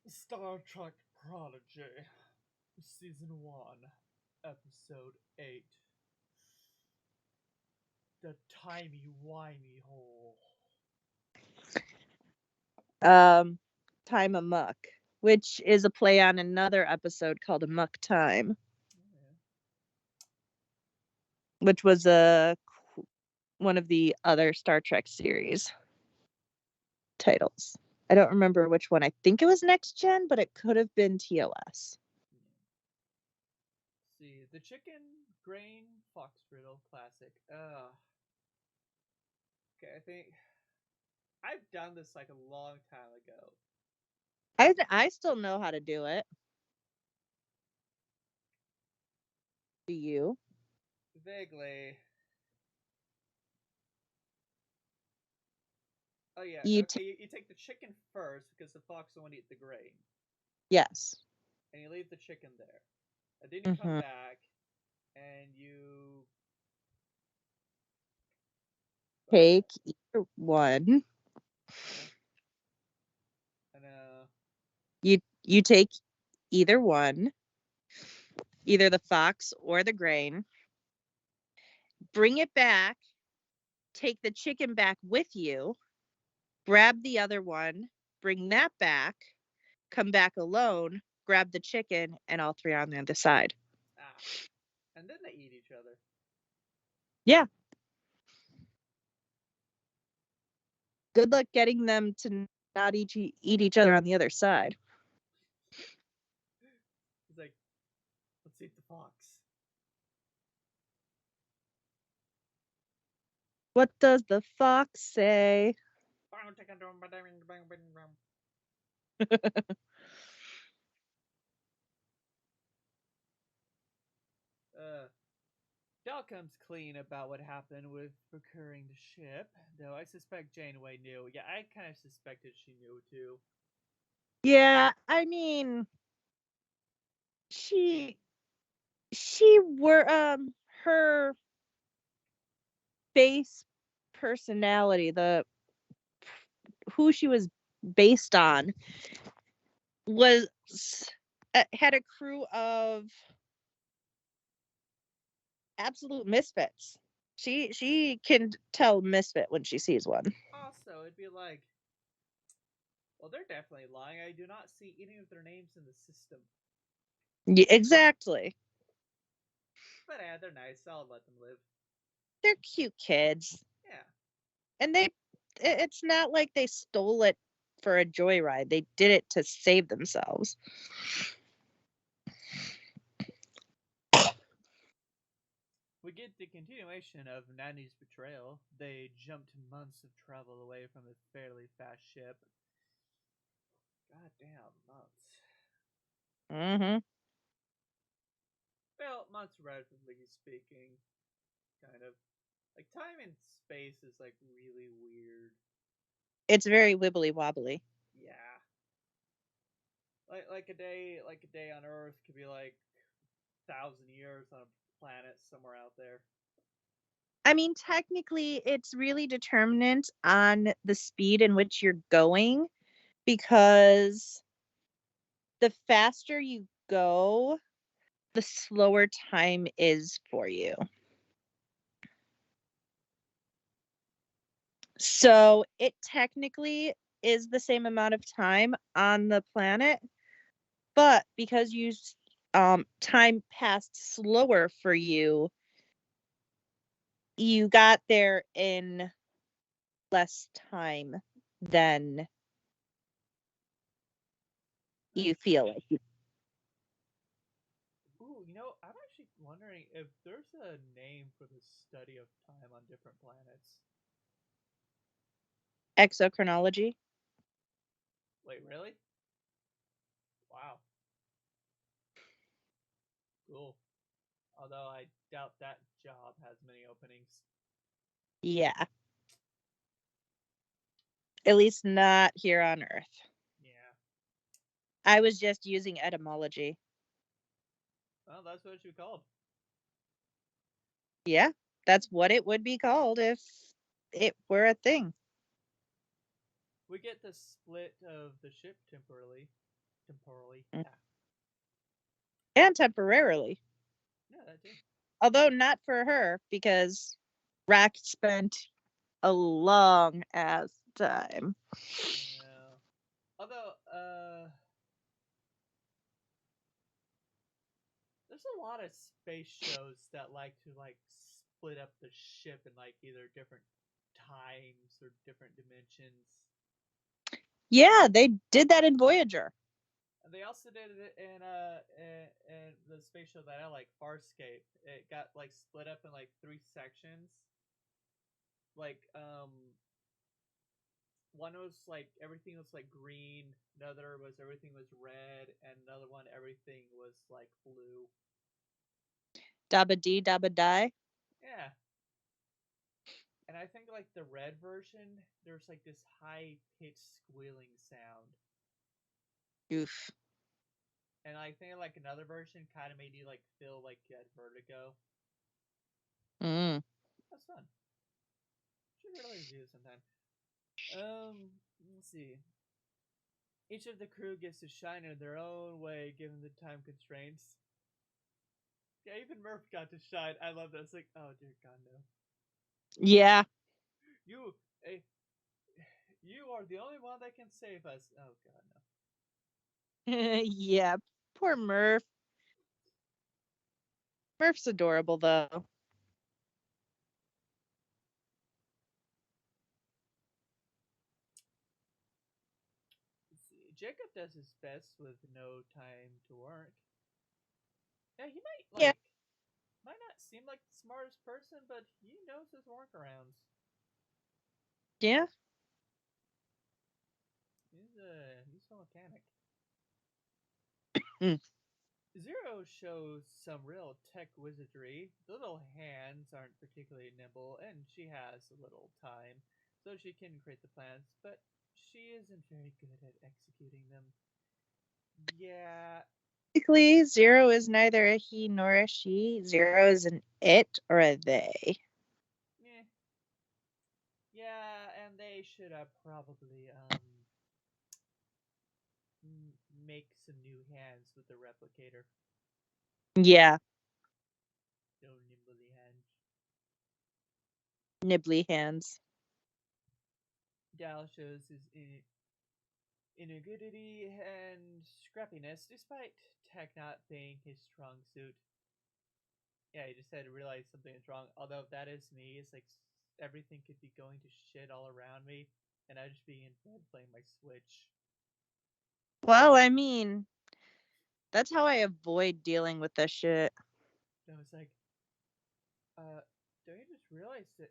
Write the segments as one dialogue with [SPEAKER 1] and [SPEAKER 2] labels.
[SPEAKER 1] Star Trek Prodigy, Season 1, Episode 8. The Timey Wimey Hole.
[SPEAKER 2] Time Amok, which is a play on another episode called Amok Time, which was one of the other Star Trek series titles. I don't remember which one. I think it was Next Gen, but it could have been TOS.
[SPEAKER 1] See, the Chicken Grain Fox Riddle Classic. Okay, I think I've done this like a long time ago.
[SPEAKER 2] I still know how to do it. Do you?
[SPEAKER 1] Vaguely. Oh yeah,
[SPEAKER 2] You
[SPEAKER 1] okay, you take the chicken first because the fox won't eat the grain.
[SPEAKER 2] Yes.
[SPEAKER 1] And you leave the chicken there. And then you come
[SPEAKER 2] Mm-hmm.
[SPEAKER 1] back and you
[SPEAKER 2] Take either one.
[SPEAKER 1] uh, and
[SPEAKER 2] You take either one, either the fox or the grain. Bring it back. Take the chicken back with you. Grab the other one. Bring that back. Come back alone. Grab the chicken, and all three are on the other side.
[SPEAKER 1] ah, and then they eat each other.
[SPEAKER 2] Yeah. Good luck getting them to not eat each other on the other side.
[SPEAKER 1] He's like, let's eat the fox.
[SPEAKER 2] What does the fox say?
[SPEAKER 1] Dell comes clean about what happened with procuring the ship, though I suspect Janeway knew. Yeah, I kind of suspected she knew too.
[SPEAKER 2] Yeah, I mean, she were her base personality, the who she was based on was had a crew of absolute misfits. She can tell misfit when she sees one.
[SPEAKER 1] Also, it'd be like, well, they're definitely lying. I do not see any of their names in the system.
[SPEAKER 2] Yeah, exactly.
[SPEAKER 1] But yeah, they're nice. I'll let them live.
[SPEAKER 2] They're cute kids.
[SPEAKER 1] Yeah.
[SPEAKER 2] And it's not like they stole it for a joyride. They did it to save themselves.
[SPEAKER 1] We get the continuation of Nanny's betrayal. They jumped months of travel away from a fairly fast ship. Goddamn months.
[SPEAKER 2] Mm-hmm.
[SPEAKER 1] Well, months relatively speaking, kind of. Like time and space is like really weird.
[SPEAKER 2] It's very wibbly wobbly.
[SPEAKER 1] Yeah. Like a day on Earth could be like 1,000 years on a planet somewhere out there.
[SPEAKER 2] I mean, technically, it's really determinant on the speed in which you're going because the faster you go, the slower time is for you. So it technically is the same amount of time on the planet, but because you time passed slower for you, you got there in less time than you
[SPEAKER 1] That's
[SPEAKER 2] feel
[SPEAKER 1] true.
[SPEAKER 2] like you.
[SPEAKER 1] Ooh, I'm actually wondering if there's a name for the study of time on different planets.
[SPEAKER 2] Exochronology.
[SPEAKER 1] Wait, really? Wow. Cool. Although I doubt that job has many openings.
[SPEAKER 2] Yeah, at least not here on Earth.
[SPEAKER 1] Yeah.
[SPEAKER 2] I was just using etymology.
[SPEAKER 1] Well, that's what it should be called.
[SPEAKER 2] Yeah, that's what it would be called if it were a thing.
[SPEAKER 1] We get the split of the ship temporarily. temporally.
[SPEAKER 2] Mm.
[SPEAKER 1] Yeah.
[SPEAKER 2] And temporarily.
[SPEAKER 1] Yeah, that too.
[SPEAKER 2] Although not for her, because Rack spent a long ass time.
[SPEAKER 1] I know. Although, there's a lot of space shows that like to like split up the ship in like either different times or different dimensions.
[SPEAKER 2] Yeah, they did that in Voyager.
[SPEAKER 1] And they also did it in the space show that I like, Farscape. It got like split up in like three sections. Like one was like everything was like green, another was everything was red, and another one everything was like blue.
[SPEAKER 2] Dabba dee, dabba die.
[SPEAKER 1] Yeah. And I think like the red version, there's like this high pitched squealing sound.
[SPEAKER 2] Oof.
[SPEAKER 1] And I think like another version kind of made you like feel like you had vertigo.
[SPEAKER 2] Mm.
[SPEAKER 1] That's fun. Should really review it sometime. Let's see. Each of the crew gets to shine in their own way given the time constraints. Yeah, even Murph got to shine. I love that. It's like, oh dear God, no.
[SPEAKER 2] Yeah.
[SPEAKER 1] You, eh, you are the only one that can save us. Oh God, no.
[SPEAKER 2] Yeah. Poor Murph. Murph's adorable, though.
[SPEAKER 1] Let's see. Jacob does his best with no time to work. Yeah, he
[SPEAKER 2] Yeah.
[SPEAKER 1] might not seem like the smartest person, but he knows his workarounds.
[SPEAKER 2] Yeah.
[SPEAKER 1] He's a useful mechanic.
[SPEAKER 2] Mm.
[SPEAKER 1] Zero shows some real tech wizardry. The little hands aren't particularly nimble, and she has a little time, so she can create the plans, but she isn't very good at executing them. Yeah,
[SPEAKER 2] Basically, Zero is neither a he nor a she. Zero is an it or a they.
[SPEAKER 1] yeah, yeah, and they should have probably make some new hands with the replicator.
[SPEAKER 2] Yeah.
[SPEAKER 1] No nimbly hands.
[SPEAKER 2] Nibbly hands.
[SPEAKER 1] Dal shows his ingenuity and scrappiness, despite tech not being his strong suit. Yeah, he just had to realize something is wrong. Although if that is me, it's like everything could be going to shit all around me, and I just be in bed playing my Switch.
[SPEAKER 2] Well, I mean, that's how I avoid dealing with this shit.
[SPEAKER 1] And I was like, don't you just realize that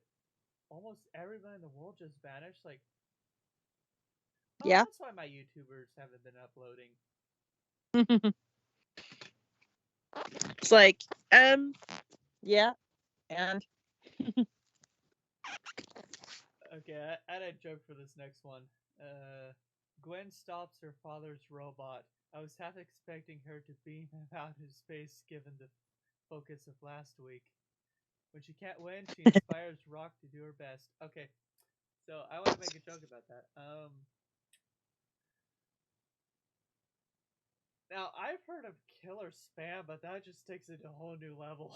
[SPEAKER 1] almost everyone in the world just vanished? Like, oh,
[SPEAKER 2] Yeah.
[SPEAKER 1] that's why my YouTubers haven't been uploading.
[SPEAKER 2] It's like, yeah. And
[SPEAKER 1] Okay, I had a joke for this next one. Gwen stops her father's robot. I was half expecting her to beam him out in space given the focus of last week. When she can't win, she inspires Rock to do her best. Okay, so I want to make a joke about that. Now I've heard of killer spam, but that just takes it to a whole new level.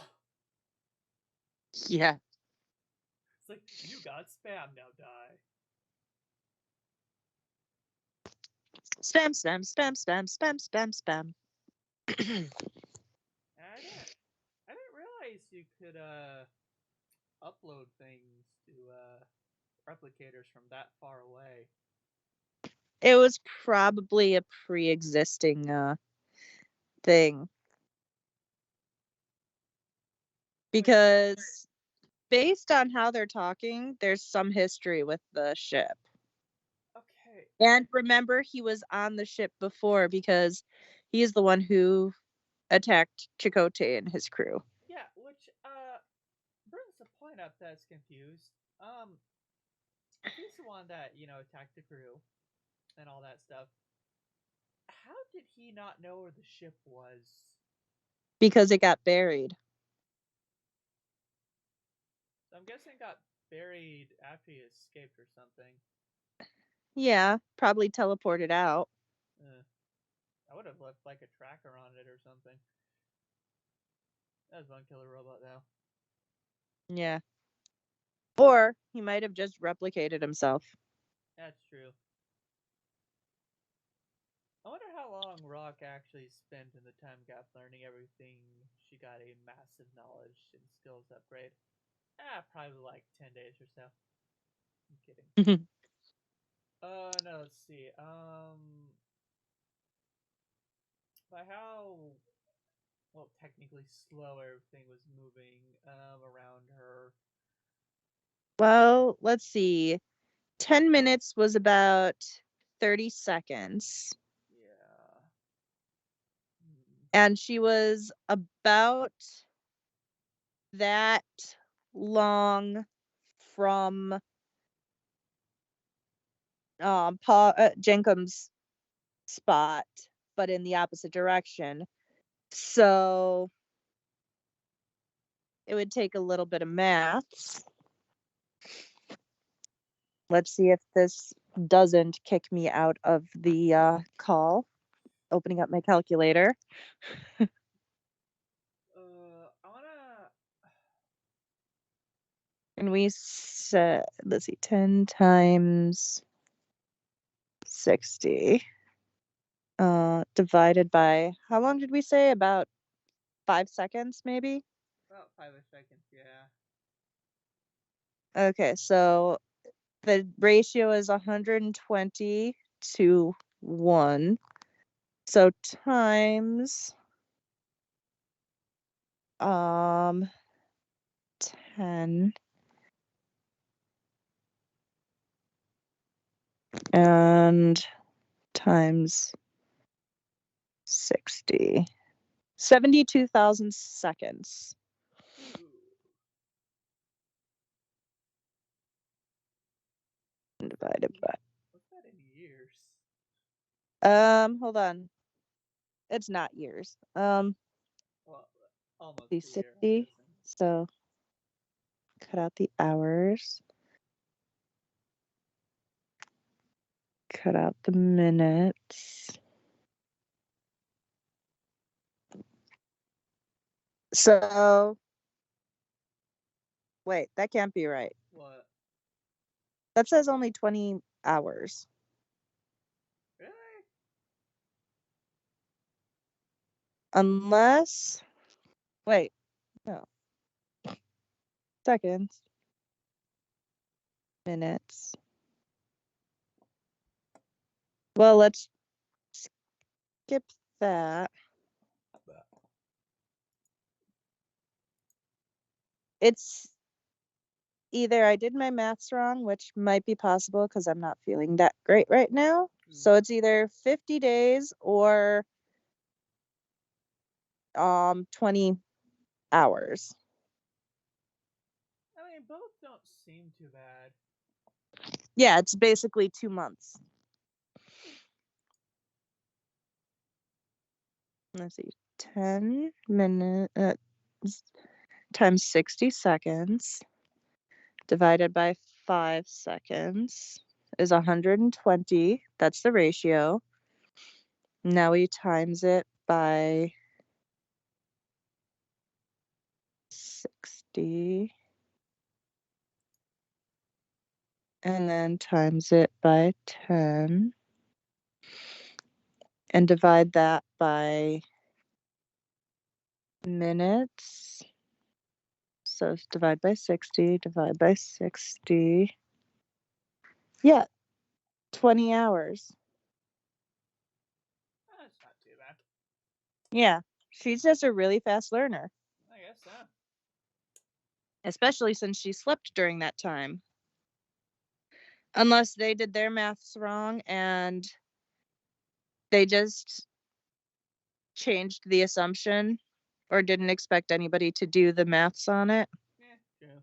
[SPEAKER 2] yeah.
[SPEAKER 1] It's like, you got spam, now die.
[SPEAKER 2] Spam, spam, spam, spam, spam, spam, spam.
[SPEAKER 1] And I didn't realize you could upload things to replicators from that far away.
[SPEAKER 2] It was probably a pre-existing thing.
[SPEAKER 1] Wait,
[SPEAKER 2] Because based on how they're talking, there's some history with the ship.
[SPEAKER 1] okay.
[SPEAKER 2] And remember, he was on the ship before because he's the one who attacked Chakotay and his crew.
[SPEAKER 1] Yeah, which brings a point up that's confused. If he's the one that, attacked the crew and all that stuff, how did he not know where the ship was?
[SPEAKER 2] Because it got buried.
[SPEAKER 1] So I'm guessing it got buried after he escaped or something.
[SPEAKER 2] Yeah, probably teleported out.
[SPEAKER 1] I would have left like a tracker on it or something. That was one killer robot though.
[SPEAKER 2] Yeah. Or he might have just replicated himself.
[SPEAKER 1] That's true. I wonder how long Rock actually spent in the time gap learning everything. She got a massive knowledge and skills upgrade. Probably like 10 days or so. I'm kidding. No, let's see. By how well technically slow everything was moving around her.
[SPEAKER 2] Well, let's see. 10 minutes was about 30 seconds.
[SPEAKER 1] Yeah.
[SPEAKER 2] And she was about that long from Jenkum's spot, but in the opposite direction. So it would take a little bit of maths. Let's see if this doesn't kick me out of the call. Opening up my calculator.
[SPEAKER 1] I wanna.
[SPEAKER 2] And we said, let's see, 10 times 60 divided by, how long did we say? About 5 seconds, maybe?
[SPEAKER 1] About 5 seconds, yeah.
[SPEAKER 2] Okay, so the ratio is 120 to 1. So times 10 and times 60. 72,000 seconds. Divided by.
[SPEAKER 1] What's that in years?
[SPEAKER 2] Hold on. It's not years.
[SPEAKER 1] Well, almost a year.
[SPEAKER 2] 60. So cut out the hours. Cut out the minutes. So wait, that can't be right.
[SPEAKER 1] What?
[SPEAKER 2] That says only 20 hours.
[SPEAKER 1] Really?
[SPEAKER 2] Unless, wait, no. Seconds. Minutes. Well, let's skip that. It's either I did my maths wrong, which might be possible because I'm not feeling that great right now. So it's either 50 days or 20 hours.
[SPEAKER 1] I mean, both don't seem too bad.
[SPEAKER 2] Yeah, it's basically 2 months. Let's see, 10 minutes times 60 seconds divided by 5 seconds is 120. That's the ratio. Now we times it by 60. And then times it by 10. And divide that by minutes. So divide by 60, divide by 60. Yeah, 20 hours.
[SPEAKER 1] That's not too bad.
[SPEAKER 2] Yeah, she's just a really fast learner.
[SPEAKER 1] I guess so.
[SPEAKER 2] Especially since she slept during that time. Unless they did their maths wrong and they just changed the assumption or didn't expect anybody to do the maths on it.
[SPEAKER 1] Yeah, true.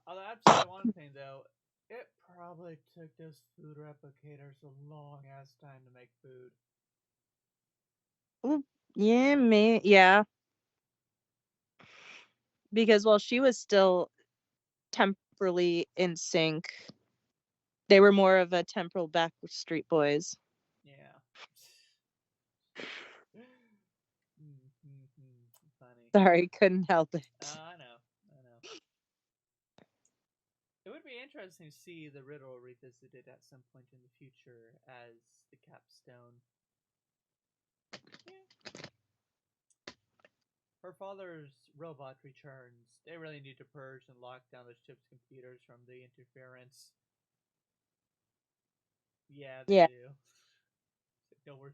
[SPEAKER 1] I'd say one thing though. It probably took those food replicators a long ass time to make food.
[SPEAKER 2] Yeah. Because while she was still temporally in sync, they were more of a temporal Backstreet Boys.
[SPEAKER 1] Yeah.
[SPEAKER 2] Sorry, couldn't help it.
[SPEAKER 1] I know. It would be interesting to see the riddle revisited at some point in the future as the capstone. Yeah. Her father's robot returns. They really need to purge and lock down the ship's computers from the interference. Yeah, they
[SPEAKER 2] Yeah.
[SPEAKER 1] do. No, we're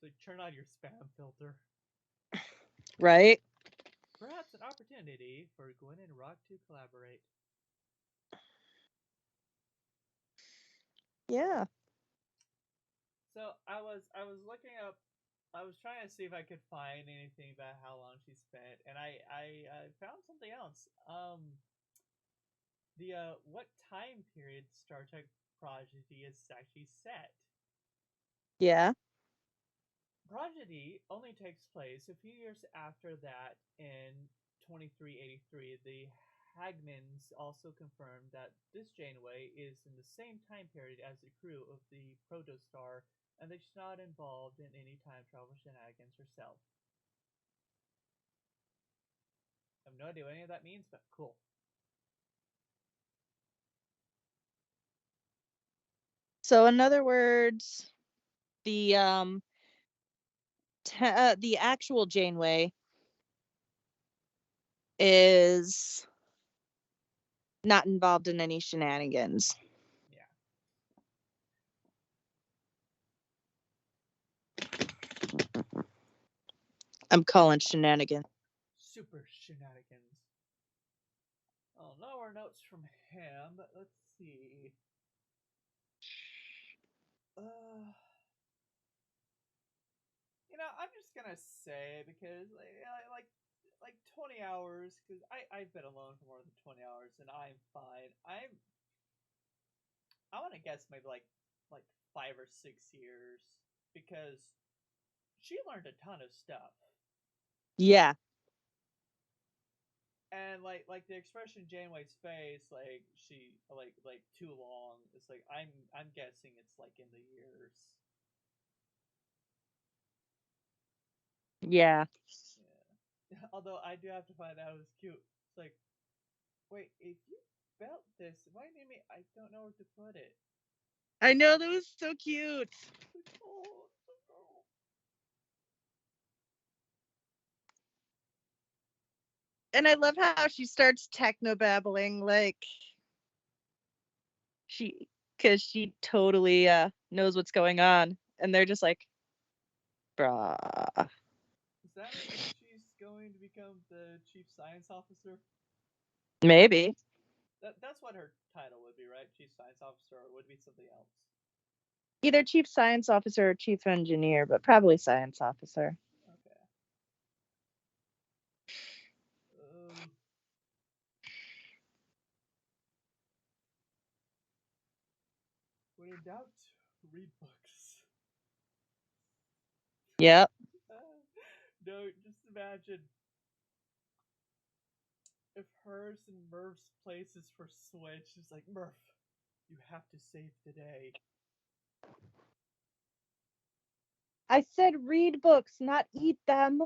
[SPEAKER 1] like turn on your spam filter.
[SPEAKER 2] Right?
[SPEAKER 1] Perhaps an opportunity for Gwen and Rock to collaborate.
[SPEAKER 2] Yeah.
[SPEAKER 1] So I was looking up. I was trying to see if I could find anything about how long she spent, and I found something else. The what time period Star Trek Prodigy is actually set?
[SPEAKER 2] Yeah.
[SPEAKER 1] Prodigy only takes place a few years after that in 2383. The Hagmans also confirmed that this Janeway is in the same time period as the crew of the Protostar, and that she's not involved in any time travel shenanigans herself. I have no idea what any of that means, but cool.
[SPEAKER 2] So in other words, the the actual Janeway is not involved in any shenanigans.
[SPEAKER 1] Yeah.
[SPEAKER 2] I'm calling shenanigans.
[SPEAKER 1] Super shenanigans. Oh, no more notes from him, but let's see. Uh, I'm just gonna say because like 20 hours because I've been alone for more than 20 hours and I'm fine. I want to guess maybe like 5 or 6 years because she learned a ton of stuff.
[SPEAKER 2] Yeah.
[SPEAKER 1] And like the expression Janeway's face, like she like too long. It's like I'm guessing it's like in the years.
[SPEAKER 2] Yeah.
[SPEAKER 1] Yeah. Although I do have to find out it was cute. It's like, wait, if you felt this, why do you mean I don't know where to put it?
[SPEAKER 2] I know, that was so cute.
[SPEAKER 1] Oh,
[SPEAKER 2] And I love how she starts techno babbling, like she, because she totally knows what's going on, and they're just like, bruh.
[SPEAKER 1] does that mean she's going to become the chief science officer?
[SPEAKER 2] Maybe
[SPEAKER 1] That's what her title would be, right? Chief science officer, or would it be something else?
[SPEAKER 2] either chief science officer or chief engineer, but probably science officer.
[SPEAKER 1] Okay. Uh, when in doubt, read books.
[SPEAKER 2] Yep.
[SPEAKER 1] No, just imagine if hers and Murph's places for switch. It's like Murph, you have to save the day.
[SPEAKER 2] I said read books, not eat them.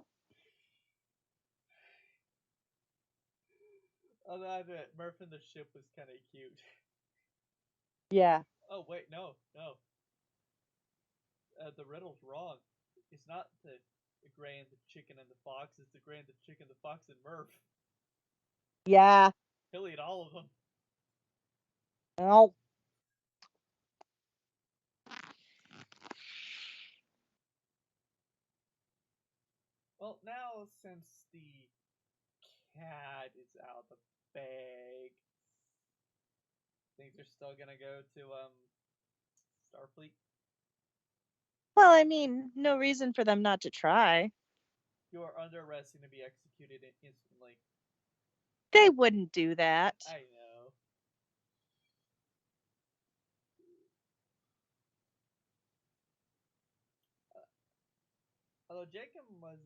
[SPEAKER 1] Although I admit, Murph in the ship was kind of cute.
[SPEAKER 2] Yeah.
[SPEAKER 1] Oh wait, no. The riddle's wrong. It's not the grain, the chicken, and the fox. It's the grain, the chicken, the fox, and Murph.
[SPEAKER 2] Yeah.
[SPEAKER 1] He'll eat all of them.
[SPEAKER 2] Well,
[SPEAKER 1] Well, now since the cat is out of the bag, things are still gonna go to Starfleet.
[SPEAKER 2] well, I mean, no reason for them not to try.
[SPEAKER 1] You are under arrest and to be executed instantly.
[SPEAKER 2] They wouldn't do that.
[SPEAKER 1] I know. Although Jacob was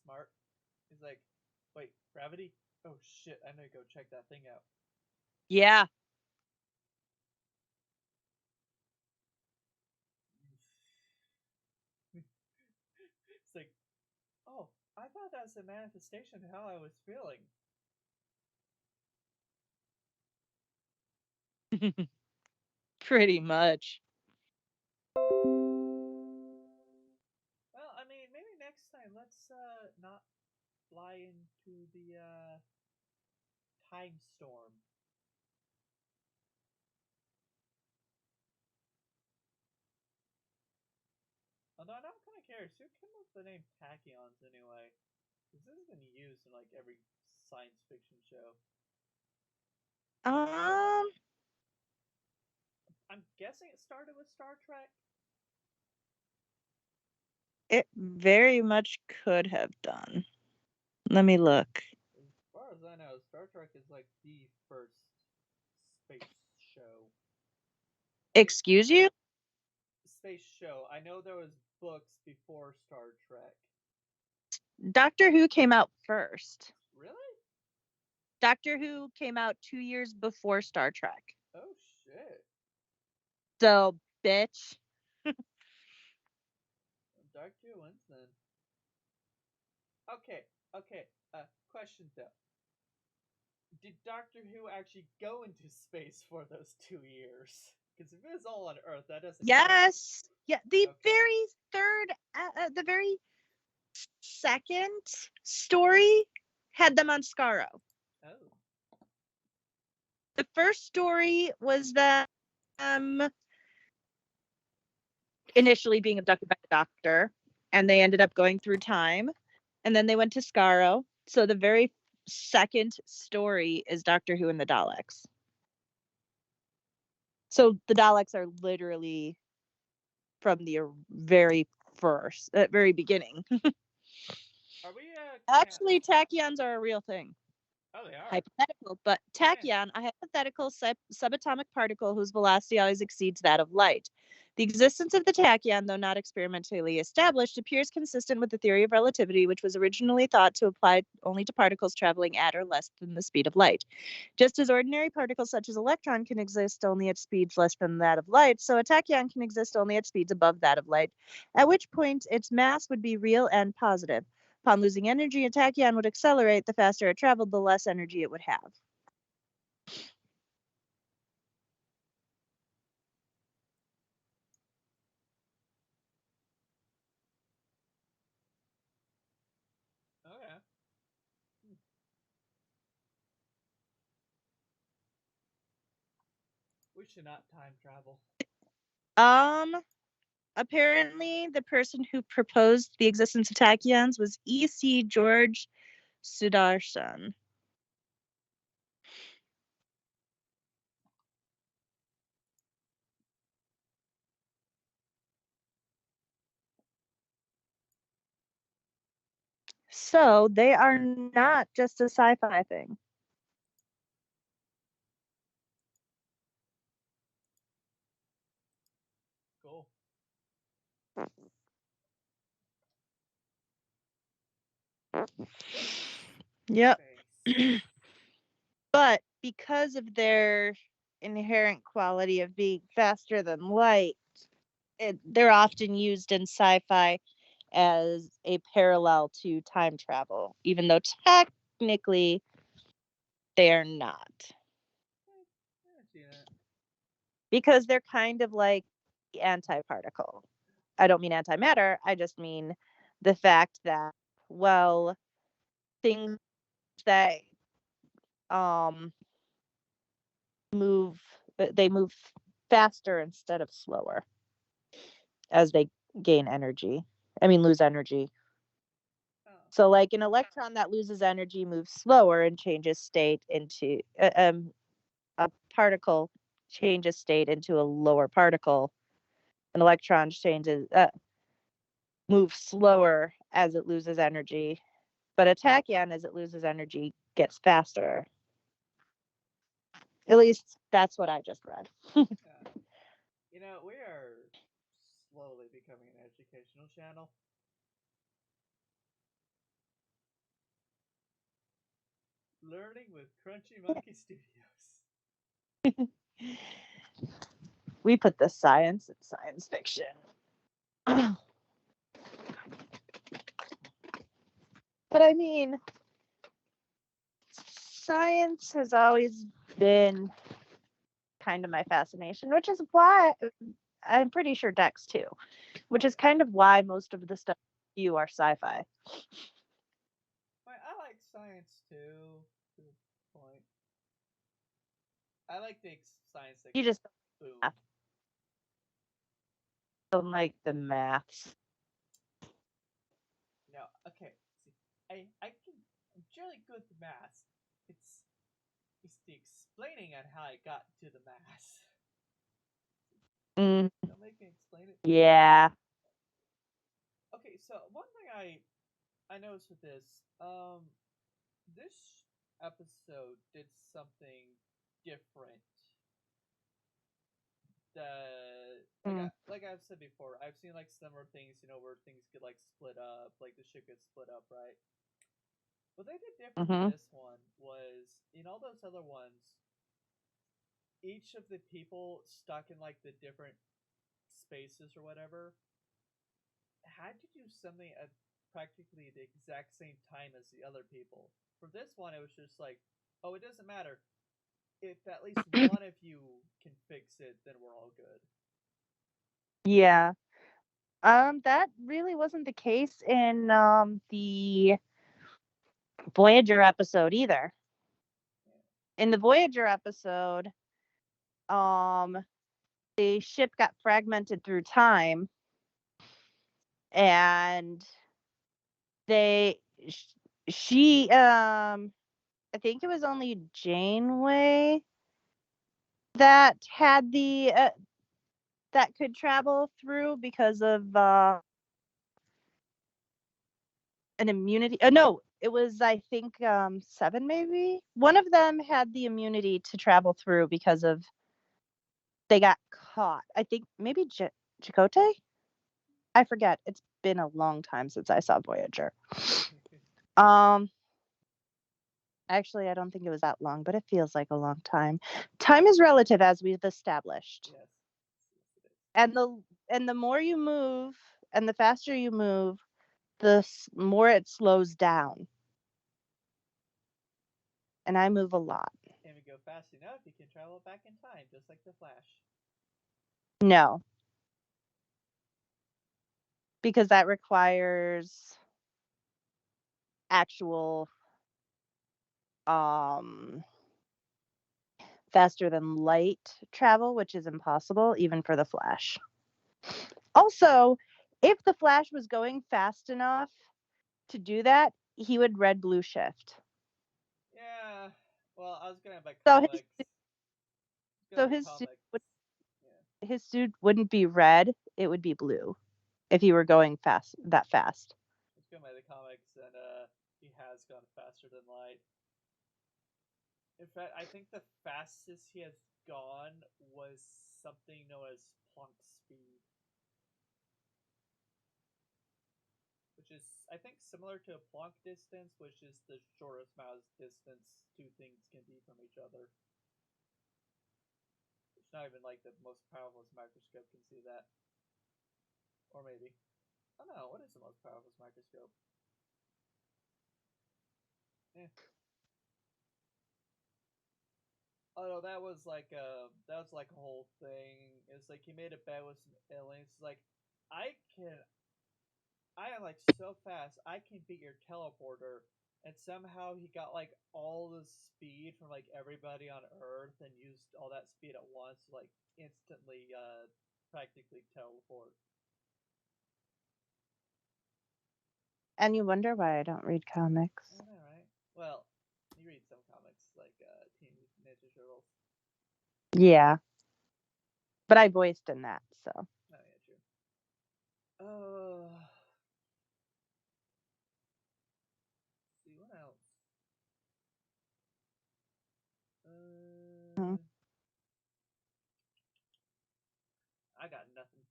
[SPEAKER 1] smart. He's like, wait, gravity? Oh shit! I need to go check that thing out.
[SPEAKER 2] Yeah.
[SPEAKER 1] It's like, oh, I thought that was a manifestation of how I was feeling.
[SPEAKER 2] Pretty much.
[SPEAKER 1] Well, I mean, maybe next time let's not fly into the time storm. Although I'm kind of curious, who came up with the name Tachyons anyway? Because this has been used in like every science fiction show.
[SPEAKER 2] Um,
[SPEAKER 1] I'm guessing it started with Star Trek.
[SPEAKER 2] it very much could have done. Let me look.
[SPEAKER 1] As far as I know, Star Trek is like the first space show.
[SPEAKER 2] Excuse you?
[SPEAKER 1] Space show. I know there was books before Star Trek.
[SPEAKER 2] Doctor Who came out first.
[SPEAKER 1] Really?
[SPEAKER 2] Doctor Who came out 2 years before Star Trek.
[SPEAKER 1] Oh shit.
[SPEAKER 2] So, bitch.
[SPEAKER 1] Doctor Who wins then. Okay, okay. Question though. Did Doctor Who actually go into space for those 2 years? Because if it was all on Earth, that doesn't count.
[SPEAKER 2] Yes. Yeah, the
[SPEAKER 1] Okay.
[SPEAKER 2] very third, the very second story had them on Skaro.
[SPEAKER 1] Oh.
[SPEAKER 2] The first story was that initially being abducted by the Doctor, and they ended up going through time, and then they went to Skaro. So the very second story is Doctor Who and the Daleks. So the Daleks are literally from the very beginning.
[SPEAKER 1] Are we
[SPEAKER 2] Actually, tachyons are a real thing.
[SPEAKER 1] Oh, they are.
[SPEAKER 2] Hypothetical, but
[SPEAKER 1] Okay.
[SPEAKER 2] tachyon, a hypothetical subatomic particle whose velocity always exceeds that of light. The existence of the tachyon, though not experimentally established, appears consistent with the theory of relativity, which was originally thought to apply only to particles traveling at or less than the speed of light. Just as ordinary particles such as electron can exist only at speeds less than that of light, so a tachyon can exist only at speeds above that of light, at which point its mass would be real and positive. Upon losing energy, a tachyon would accelerate. The faster it traveled, the less energy it would have.
[SPEAKER 1] Okay. We should not time travel.
[SPEAKER 2] Apparently, the person who proposed the existence of tachyons was E.C. George Sudarshan. So they are not just a sci-fi thing.
[SPEAKER 1] Cool.
[SPEAKER 2] Yep.
[SPEAKER 1] Space.
[SPEAKER 2] But because of their inherent quality of being faster than light, they're often used in sci-fi as a parallel to time travel, even though technically they are not.
[SPEAKER 1] I see that.
[SPEAKER 2] Because they're kind of like the antiparticle. I don't mean antimatter, I just mean the fact that, well, things that um move they move faster instead of slower as they gain energy. I mean lose energy.
[SPEAKER 1] Oh.
[SPEAKER 2] So like an electron that loses energy moves slower and changes state into a particle changes state into a lower particle. An electron changes moves slower as it loses energy, but a tachyon, as it loses energy, gets faster. At least that's what I just read.
[SPEAKER 1] Yeah. You know, we are slowly becoming an educational channel. Learning with Crunchy Monkey Studios.
[SPEAKER 2] We put the science in science fiction. But I mean, science has always been kind of my fascination, which is why I'm pretty sure Dex too, which is kind of why most of the stuff you are sci-fi.
[SPEAKER 1] I like science too, to a point. I like the science that
[SPEAKER 2] You just
[SPEAKER 1] boom.
[SPEAKER 2] don't like the maths.
[SPEAKER 1] No, okay. See, I'm generally good at the math. It's the explaining on how I got to the math.
[SPEAKER 2] Mm,
[SPEAKER 1] Don't make me explain it.
[SPEAKER 2] yeah.
[SPEAKER 1] Okay, so one thing I noticed with this episode did something different. Like I've said before, I've seen like similar things, where things get like split up, like the ship gets split up, right? What they did different in
[SPEAKER 2] Mm-hmm.
[SPEAKER 1] this one was in all those other ones, each of the people stuck in like the different spaces or whatever had to do something at practically the exact same time as the other people. For this one, it was just like, oh, it doesn't matter. If at least one of you can fix it, then we're all good.
[SPEAKER 2] Yeah. That really wasn't the case in the Voyager episode either. In the Voyager episode, the ship got fragmented through time, and she I think it was only Janeway that had the that could travel through because of an immunity. No, it was, I think, Seven, maybe. One of them had the immunity to travel through because of they got caught. I think maybe Chakotay. I forget. It's been a long time since I saw Voyager. Um, Actually, I don't think it was that long, but it feels like a long time. Time is relative, as we've established.
[SPEAKER 1] Yes.
[SPEAKER 2] And the more you move and the faster you move, the more it slows down. And I move a lot.
[SPEAKER 1] And we go fast enough, you can travel back in time, just like the Flash.
[SPEAKER 2] No, because that requires actual faster than light travel, which is impossible even for the Flash. Also, if the Flash was going fast enough to do that, he would red blue shift.
[SPEAKER 1] Yeah. Well, I was going by
[SPEAKER 2] So
[SPEAKER 1] comics.
[SPEAKER 2] his
[SPEAKER 1] Comics.
[SPEAKER 2] his suit wouldn't be red, it would be blue if he were going that fast.
[SPEAKER 1] Let's go by the comics, and he has gone faster than light. In fact, I think the fastest he has gone was something known as Planck speed, which is, I think, similar to a Planck distance, which is the shortest amount of distance two things can be from each other. It's not even like the most powerful microscope can see that. Or maybe. I don't know. What is the most powerful microscope? Eh. Oh no, that was like a whole thing. It's like he made a bet with some aliens. It's like I am like so fast. I can beat your teleporter, and somehow he got like all the speed from like everybody on Earth and used all that speed at once to like instantly practically teleport.
[SPEAKER 2] And you wonder why I don't read comics.
[SPEAKER 1] I know, right? Well, you read some comics like Teenage Ninja Turtles.
[SPEAKER 2] Yeah. But I voiced in that, so.
[SPEAKER 1] Oh yeah, true. See what else?
[SPEAKER 2] Hmm.
[SPEAKER 1] I got nothing.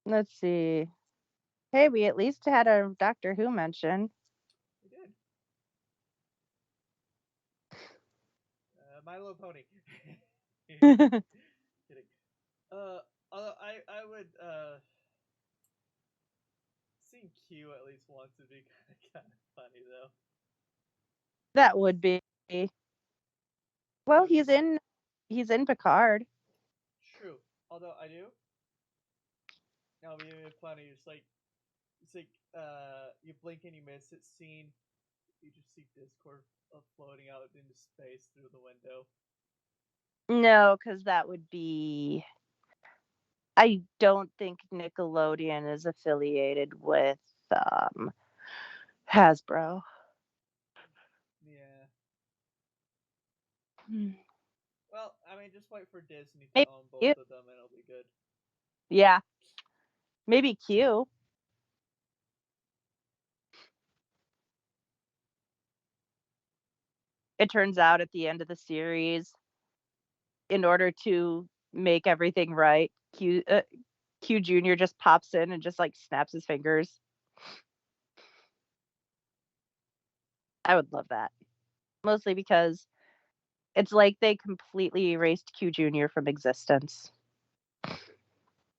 [SPEAKER 2] Let's see. Hey, we at least had a Doctor Who mention.
[SPEAKER 1] We did. My Little Pony. Kidding. Although I would see seeing Q at least once would be kind of funny though.
[SPEAKER 2] That would be. Well,
[SPEAKER 1] Would be
[SPEAKER 2] he's in Picard.
[SPEAKER 1] true. Although I do. Now be funny. It's like you blink and you miss it. Scene. You just see Discord floating out into space through the window.
[SPEAKER 2] No, because that would be. I don't think Nickelodeon is affiliated with Hasbro.
[SPEAKER 1] Yeah.
[SPEAKER 2] Hmm.
[SPEAKER 1] Well, I mean, just wait for Disney to
[SPEAKER 2] Maybe
[SPEAKER 1] own
[SPEAKER 2] Q.
[SPEAKER 1] both of them, and it'll be good.
[SPEAKER 2] Yeah, maybe Q. It turns out at the end of the series, in order to make everything right, Q Junior just pops in and just like snaps his fingers. I would love that, mostly because it's like they completely erased Q Junior from existence.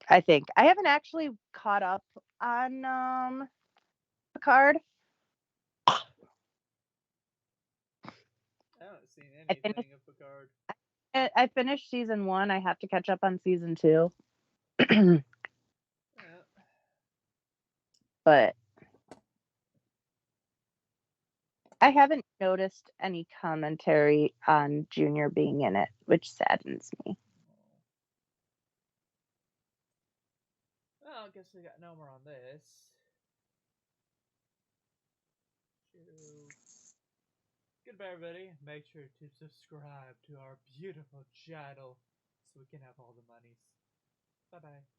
[SPEAKER 2] I think I haven't actually caught up on Picard.
[SPEAKER 1] I haven't seen
[SPEAKER 2] I finished.
[SPEAKER 1] anything of Picard.
[SPEAKER 2] I finished season 1. I have to catch up on season 2.
[SPEAKER 1] Yeah.
[SPEAKER 2] But I haven't noticed any commentary on Junior being in it, which saddens me.
[SPEAKER 1] Well, I guess we got no more on this. Goodbye, everybody. Make sure to subscribe to our beautiful channel so we can have all the monies. Bye bye.